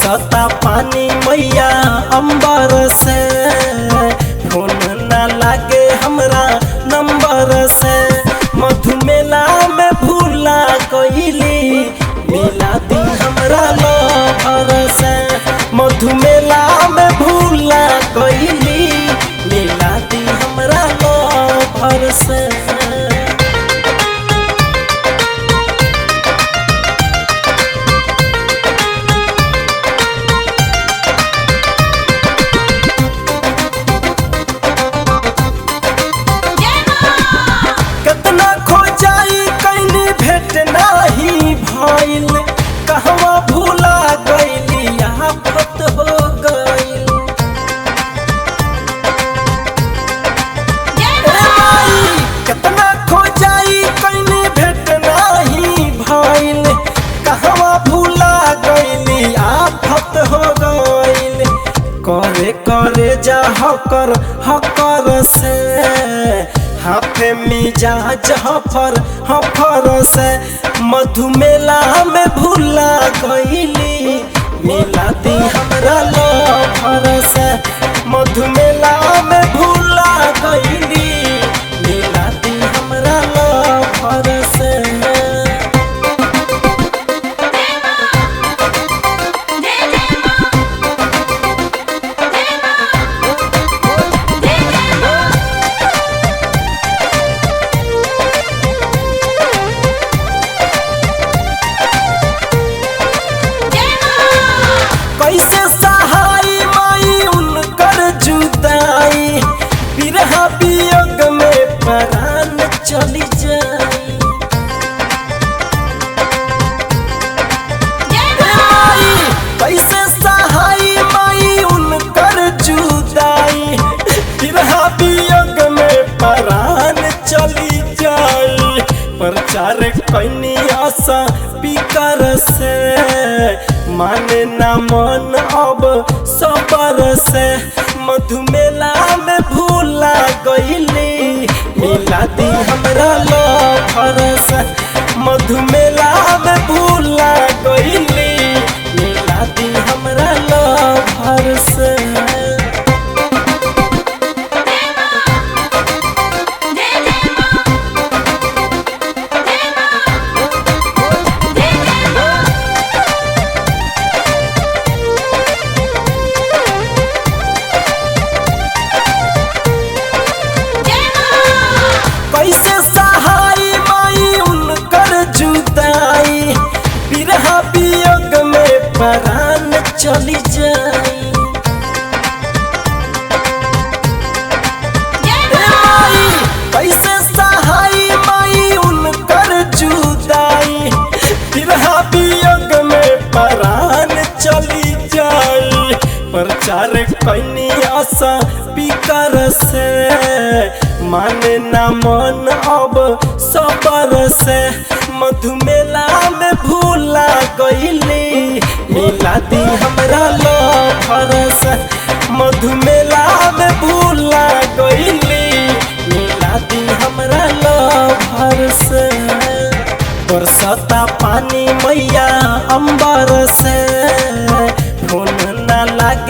बरसता पानी मैया अंबर से, फोन ना लागे हमरा नंबर से। मधुमेला में भूला गईली, मिला दी हमरा लवर से। मधुमेला में भूला गईली, मिला दी हमरा लवर से। कहवा भूला गईली आफत हो गईल। कितना खोजाई कहीं भेट नहीं भइल, कहवा भूला गईली आफत हो गईल। करे करे जा हकर हकर से, हाफे मिजाज हफर से। मधुमेला में भूला गईली, मिला दी हमरा लवर से। मधुमेला में भूला गईली, मिला दी हमरा लवर से। कैसे सहाय माई उनकर जुदाई, बिरहा वियोग में प्राण चली जाई। कैसे सहाय माई उनकर जुदाई, बिरहा वियोग में प्राण चली जाई। प्रचार कैनी आशा पिकर से, माने ना मन अब सबर से। मधुमेला में भूला गईली, मिला दी हमरा लवर से। मधुमेला में भूला गईली, मिला दी हमरा लवर से। कैसे सहाय माई उनकर जुदाई, बिरहा वियोग में प्राण चली जाई। कैसे सहाय माई उनकर जुदाई, बिरहा वियोग में प्राण चली जाई। प्रचार कैनी आशा पिकर से, माने ना मन अब सबर से। मधुमेला में भूला गईली, मिला दी हमरा लवर से। मधुमेला में भूला गईली, मिला दी हमरा लवर से। बरसता पानी मैया अंबर से, फोन ना लागे